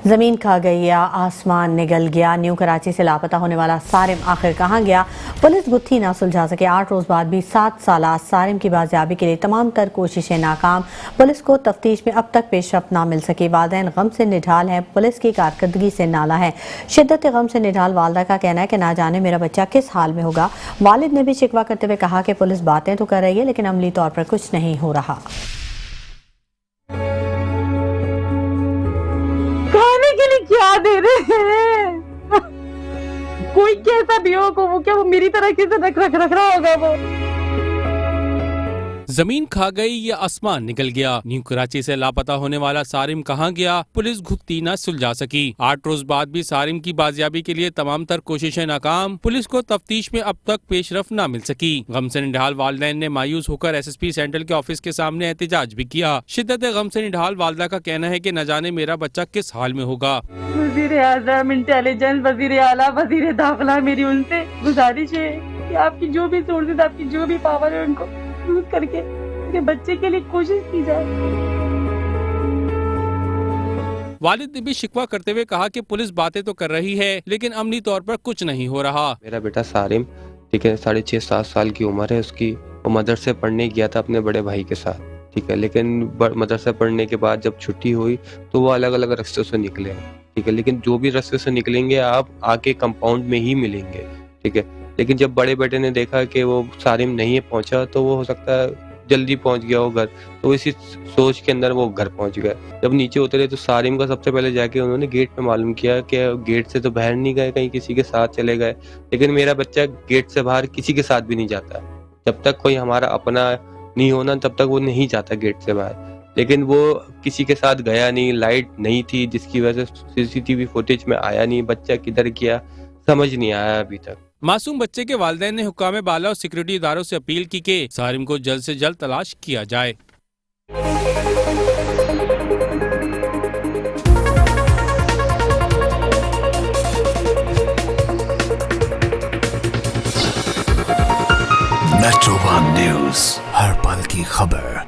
जमीन खा गई या आसमान निगल गया। न्यू कराची से लापता होने वाला सारिम आखिर कहाँ गया? पुलिस गुत्थी ना सुलझा सके। 8 रोज बाद भी 7 साला सारिम की बाजियाबी के लिए तमाम तर कोशिशें नाकाम। पुलिस को तफ्तीश में अब तक पेशरफ्त ना मिल सकी। वालिदैन गम से निढाल है, पुलिस की कारकर्दगी से नाला है। शिद्दत गम से निढाल वालदा का कहना है कि ना जाने मेरा बच्चा किस हाल में होगा। वालिद ने भी शिकवा करते हुए कहा कि पुलिस बातें तो कर रही है लेकिन अमली तौर पर कुछ नहीं हो रहा। खाने के लिए क्या दे रहे हैं? कोई कैसा भी हो, वो क्या वो मेरी तरह कैसे रख रहा होगा वो? जमीन खा गई या आसमान निकल गया। न्यू कराची से लापता होने वाला सारिम कहाँ गया? पुलिस गुत्थी न सुलझा सकी। 8 रोज बाद भी सारिम की बाजियाबी के लिए तमाम तर कोशिशें नाकाम। पुलिस को तफ्तीश में अब तक पेशरफ्त न मिल सकी। गम से निढाल वालिदैन ने मायूस होकर SSP सेंट्रल के ऑफिस के सामने एहतजाज भी किया। शिद्दत गम से निढाल वालदा का कहना है कि न जाने मेरा बच्चा किस हाल में होगा। वजीर आज़म, इंटेलिजेंस, वजीर आला, वजीर दाखिला, मेरी उनसे गुजारिश है कि आपकी जो भी सोर्सेज, आपकी जो भी पावर है उनको यूज करके उनके बच्चे के लिए कोशिश की जाए। वालिद ने भी शिकवा करते हुए कहा कि पुलिस बातें तो कर रही है लेकिन अमली तौर पर कुछ नहीं हो रहा। मेरा बेटा सारिम, ठीक है, 6.5-7 साल की उम्र है उसकी। वो मदरसे पढ़ने गया था अपने बड़े भाई के साथ, ठीक है, लेकिन मदरसे पढ़ने के बाद जब छुट्टी हुई तो वो अलग अलग रास्तों से निकले, ठीक है, लेकिन जो भी रास्ते से निकलेंगे आप आके कंपाउंड में ही मिलेंगे, ठीक है। लेकिन जब बड़े बेटे ने देखा कि वो सारिम नहीं पहुंचा तो वो हो सकता है जल्दी पहुंच गया हो घर, तो इसी सोच के अंदर वो घर पहुंच गए। जब नीचे उतरे तो सारिम का सबसे पहले जाके उन्होंने गेट पे मालूम किया कि गेट से तो बाहर नहीं गए, कहीं किसी के साथ चले गए। लेकिन मेरा बच्चा गेट से बाहर किसी के साथ भी नहीं जाता। जब तक कोई हमारा अपना नहीं होना तब तक वो नहीं जाता गेट से बाहर। लेकिन वो किसी के साथ गया नहीं, लाइट नहीं थी जिसकी वजह से CCTV फुटेज में आया नहीं। बच्चा किधर गया समझ नहीं आया अभी तक। मासूम बच्चे के वालिदैन ने हुक्काम बाला और सिक्योरिटी इदारों से अपील की कि सारिम को जल्द से जल्द तलाश किया जाए। मेट्रो वन न्यूज़, हर पल की खबर।